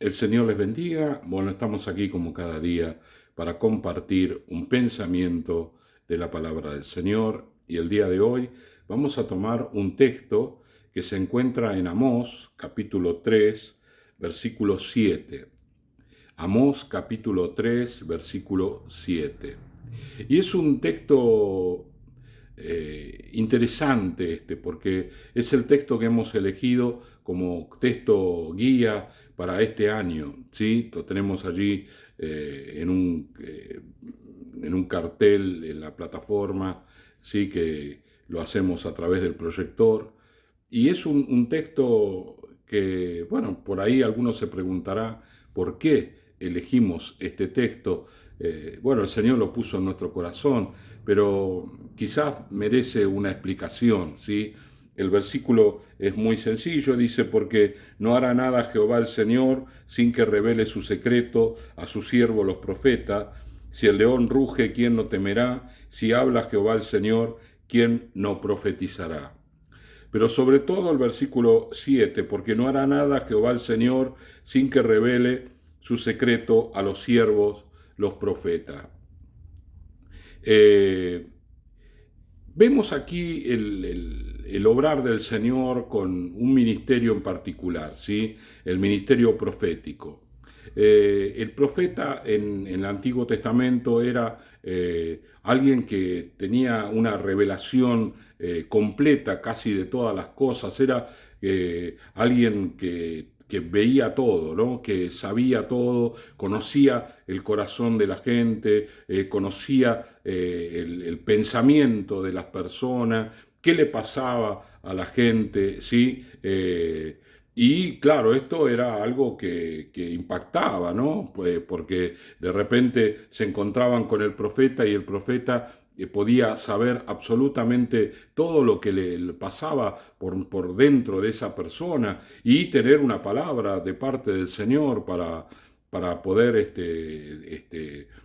El Señor les bendiga. Bueno, estamos aquí como cada día para compartir un pensamiento de la palabra del Señor. Y el día de hoy vamos a tomar un texto que se encuentra en Amós, capítulo 3, versículo 7. Amós, capítulo 3, versículo 7. Y es un texto interesante porque es el texto que hemos elegido como texto guía para este año, ¿sí? Lo tenemos allí en un cartel en la plataforma, ¿sí? Que lo hacemos a través del proyector. Y es un texto que, bueno, por ahí algunos se preguntará por qué elegimos este texto. Bueno, el Señor lo puso en nuestro corazón, pero quizás merece una explicación, ¿sí? El versículo es muy sencillo, dice, porque no hará nada Jehová el Señor sin que revele su secreto a sus siervos los profetas. Si el león ruge, ¿quién no temerá? Si habla Jehová el Señor, ¿quién no profetizará? Pero sobre todo el versículo 7, porque no hará nada Jehová el Señor sin que revele su secreto a los siervos, los profetas. Vemos aquí el obrar del Señor con un ministerio en particular, ¿sí? El ministerio profético. El profeta en el Antiguo Testamento era alguien que tenía una revelación completa casi de todas las cosas, era alguien que veía todo, ¿no? Que sabía todo, conocía el corazón de la gente, conocía el pensamiento de las personas, qué le pasaba a la gente, ¿sí? Y claro, esto era algo que impactaba, ¿no? Pues porque de repente se encontraban con el profeta y el profeta podía saber absolutamente todo lo que le pasaba por dentro de esa persona y tener una palabra de parte del Señor para poder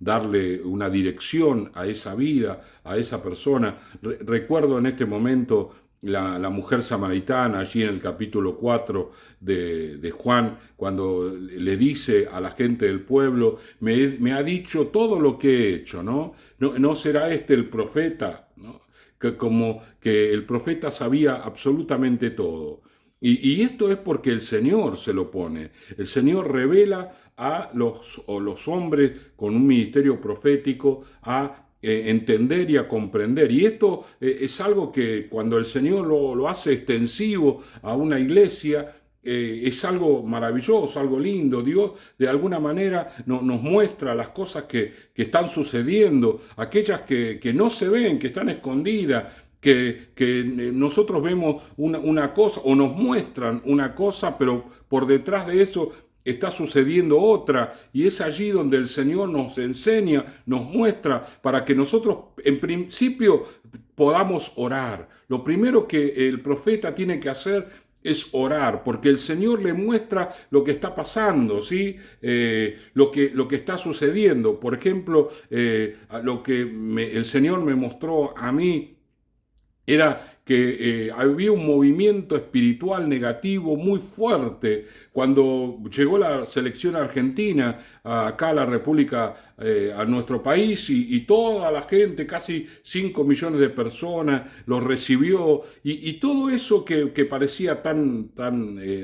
darle una dirección a esa vida, a esa persona. Recuerdo en este momento la mujer samaritana allí en el capítulo 4 de Juan, cuando le dice a la gente del pueblo, me ha dicho todo lo que he hecho, ¿no? ¿No será este el profeta? ¿No? Que como que el profeta sabía absolutamente todo. Y esto es porque el Señor se lo pone. El Señor revela a los hombres con un ministerio profético a entender y a comprender. Y esto es algo que cuando el Señor lo hace extensivo a una iglesia, es algo maravilloso, algo lindo. Dios de alguna manera nos muestra las cosas que están sucediendo, aquellas que no se ven, que están escondidas, que nosotros vemos una cosa o nos muestran una cosa, pero por detrás de eso está sucediendo otra, y es allí donde el Señor nos enseña, nos muestra, para que nosotros en principio podamos orar. Lo primero que el profeta tiene que hacer es orar, porque el Señor le muestra lo que está pasando, ¿sí? Lo que está sucediendo. Por ejemplo, lo que el Señor me mostró a mí era que había un movimiento espiritual negativo muy fuerte cuando llegó la selección argentina acá a la República, a nuestro país, y toda la gente, casi 5 millones de personas, los recibió, y todo eso que parecía tan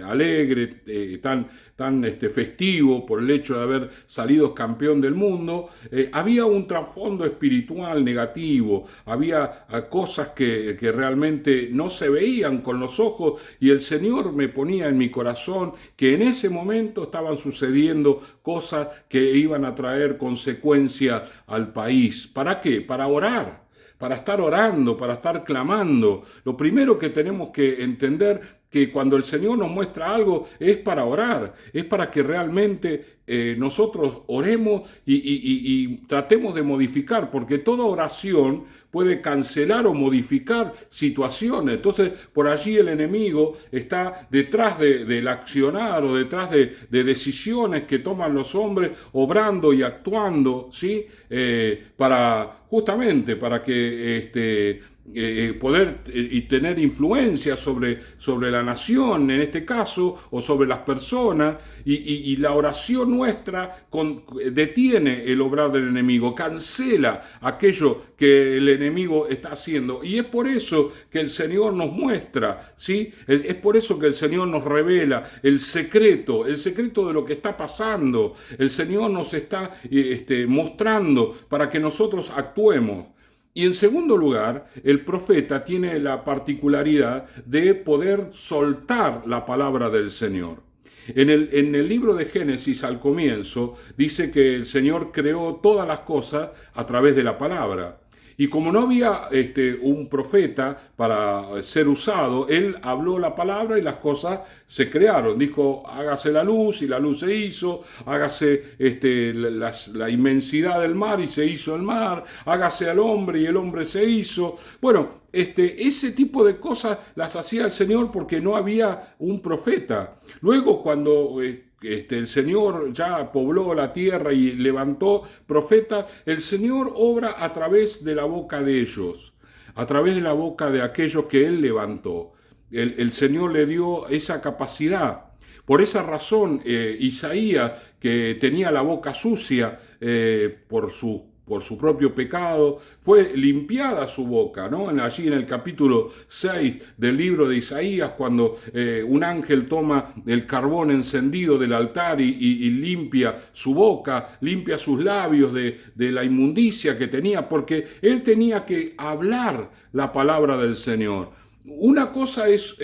alegre, tan festivo por el hecho de haber salido campeón del mundo, había un trasfondo espiritual negativo, había cosas que realmente no se veían con los ojos, y el Señor me ponía en mi corazón que en ese momento estaban sucediendo cosas que iban a traer consecuencias al país. ¿Para qué? Para orar, para estar orando, para estar clamando. Lo primero que tenemos que entender que cuando el Señor nos muestra algo es para orar, es para que realmente nosotros oremos y tratemos de modificar, porque toda oración puede cancelar o modificar situaciones. Entonces, por allí el enemigo está detrás del accionar o detrás de decisiones que toman los hombres, obrando y actuando, ¿sí? Justamente para que poder y tener influencia sobre la nación, en este caso, o sobre las personas, y la oración nuestra detiene el obrar del enemigo, cancela aquello que el enemigo está haciendo. Y es por eso que el Señor nos muestra, ¿sí? Es por eso que el Señor nos revela el secreto de lo que está pasando. El Señor nos está mostrando para que nosotros actuemos. Y en segundo lugar, el profeta tiene la particularidad de poder soltar la palabra del Señor. En el libro de Génesis, al comienzo, dice que el Señor creó todas las cosas a través de la palabra. Y como no había un profeta para ser usado, él habló la palabra y las cosas se crearon. Dijo, hágase la luz, y la luz se hizo, hágase la inmensidad del mar y se hizo el mar, hágase al hombre y el hombre se hizo. Bueno, ese tipo de cosas las hacía el Señor porque no había un profeta. Luego, cuando el Señor ya pobló la tierra y levantó profetas, el Señor obra a través de la boca de ellos, a través de la boca de aquellos que Él levantó. El Señor le dio esa capacidad. Por esa razón, Isaías, que tenía la boca sucia por su propio pecado, fue limpiada su boca, ¿no? Allí en el capítulo 6 del libro de Isaías, cuando un ángel toma el carbón encendido del altar y limpia su boca, limpia sus labios de la inmundicia que tenía, porque él tenía que hablar la palabra del Señor. Una cosa es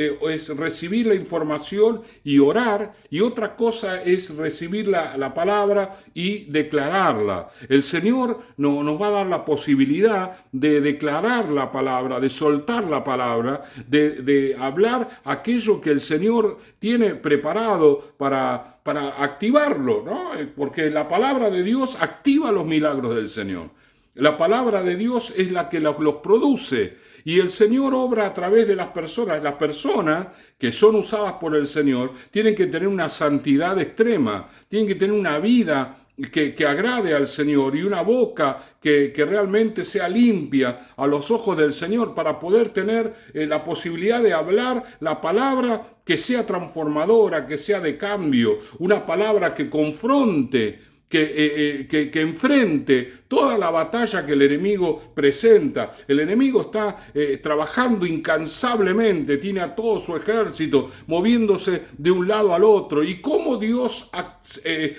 recibir la información y orar, y otra cosa es recibir la palabra y declararla. El Señor nos va a dar la posibilidad de declarar la palabra, de soltar la palabra, de hablar aquello que el Señor tiene preparado para activarlo, ¿no? Porque la palabra de Dios activa los milagros del Señor. La palabra de Dios es la que los produce. Y el Señor obra a través de las personas. Las personas que son usadas por el Señor tienen que tener una santidad extrema, tienen que tener una vida que agrade al Señor y una boca que realmente sea limpia a los ojos del Señor para poder tener la posibilidad de hablar la palabra que sea transformadora, que sea de cambio, una palabra que confronte, que enfrente toda la batalla que el enemigo presenta. El enemigo está trabajando incansablemente, tiene a todo su ejército moviéndose de un lado al otro. ¿Y cómo Dios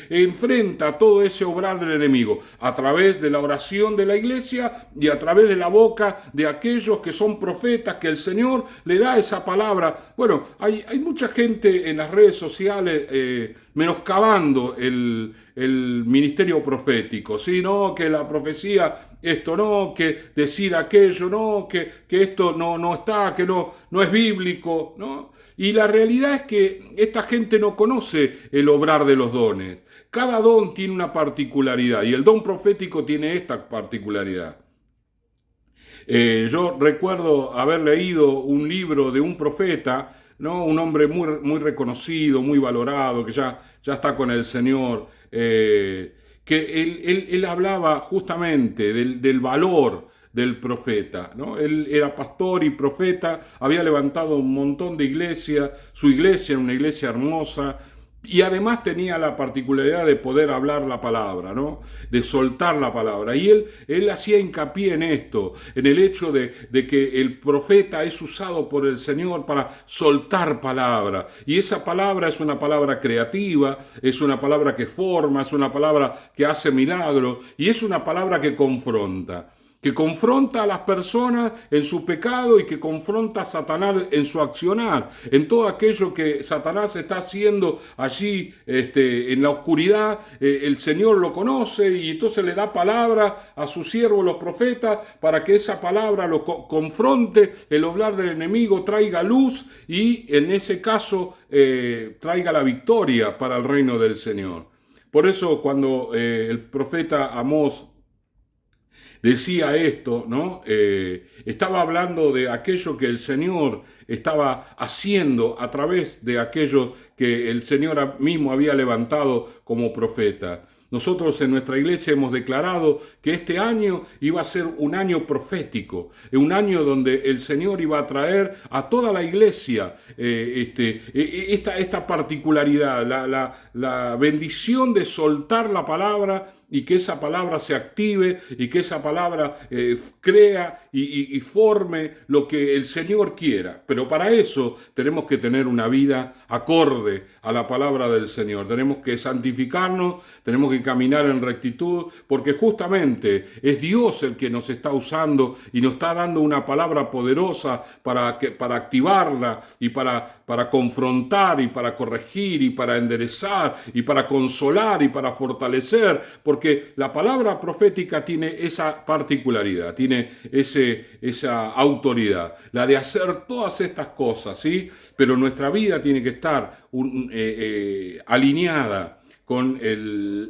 enfrenta todo ese obrar del enemigo? A través de la oración de la iglesia y a través de la boca de aquellos que son profetas, que el Señor le da esa palabra. Bueno, hay mucha gente en las redes sociales menoscabando el ministerio profético, ¿sí? No, que la profecía, esto no, que decir aquello, no, que esto no está, que no es bíblico, ¿no? Y la realidad es que esta gente no conoce el obrar de los dones. Cada don tiene una particularidad y el don profético tiene esta particularidad. Yo recuerdo haber leído un libro de un profeta, ¿no? Un hombre muy reconocido, muy valorado, que ya está con el Señor, que él hablaba justamente del valor del profeta, ¿no? Él era pastor y profeta, había levantado un montón de iglesias, su iglesia era una iglesia hermosa, y además tenía la particularidad de poder hablar la palabra, ¿no? De soltar la palabra. Y él hacía hincapié en esto, en el hecho de que el profeta es usado por el Señor para soltar palabra. Y esa palabra es una palabra creativa, es una palabra que forma, es una palabra que hace milagros y es una palabra que confronta a las personas en su pecado y que confronta a Satanás en su accionar, en todo aquello que Satanás está haciendo allí en la oscuridad. El Señor lo conoce y entonces le da palabra a sus siervos los profetas para que esa palabra lo confronte, el obrar del enemigo traiga luz y en ese caso traiga la victoria para el reino del Señor. Por eso cuando el profeta Amós decía esto, ¿no? Estaba hablando de aquello que el Señor estaba haciendo a través de aquello que el Señor mismo había levantado como profeta. Nosotros en nuestra iglesia hemos declarado que este año iba a ser un año profético, un año donde el Señor iba a traer a toda la iglesia esta particularidad, la bendición de soltar la palabra y que esa palabra se active y que esa palabra crea y forme lo que el Señor quiera. Pero para eso tenemos que tener una vida acorde a la palabra del Señor. Tenemos que santificarnos, tenemos que caminar en rectitud, porque justamente es Dios el que nos está usando y nos está dando una palabra poderosa para activarla y para confrontar y para corregir y para enderezar y para consolar y para fortalecer, porque la palabra profética tiene esa particularidad, tiene esa autoridad, la de hacer todas estas cosas, ¿sí? Pero nuestra vida tiene que estar alineada con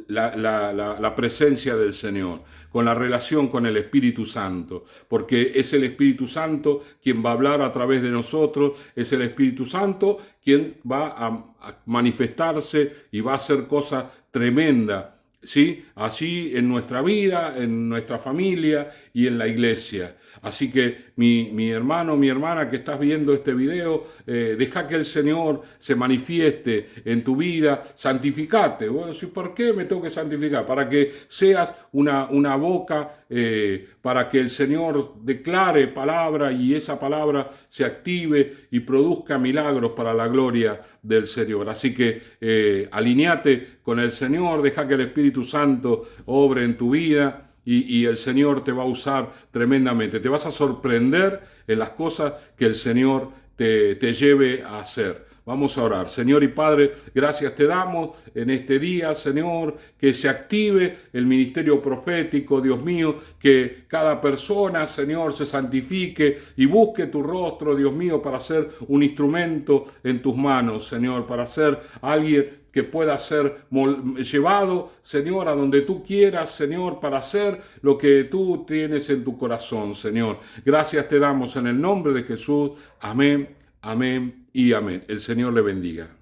la presencia del Señor, con la relación con el Espíritu Santo, porque es el Espíritu Santo quien va a hablar a través de nosotros, es el Espíritu Santo quien va a manifestarse y va a hacer cosas tremendas, ¿sí? Así en nuestra vida, en nuestra familia y en la iglesia. Así que mi hermano, mi hermana que estás viendo este video, deja que el Señor se manifieste en tu vida, santificate. Bueno, ¿por qué me tengo que santificar? Para que seas una boca, para que el Señor declare palabra y esa palabra se active y produzca milagros para la gloria del Señor. Así que alineate con el Señor, deja que el Espíritu Santo obre en tu vida. Y el Señor te va a usar tremendamente. Te vas a sorprender en las cosas que el Señor te lleve a hacer. Vamos a orar. Señor y Padre, gracias te damos en este día, Señor, que se active el ministerio profético, Dios mío, que cada persona, Señor, se santifique y busque tu rostro, Dios mío, para ser un instrumento en tus manos, Señor, para ser alguien que pueda ser llevado, Señor, a donde tú quieras, Señor, para hacer lo que tú tienes en tu corazón, Señor. Gracias te damos en el nombre de Jesús. Amén, amén y amén. El Señor le bendiga.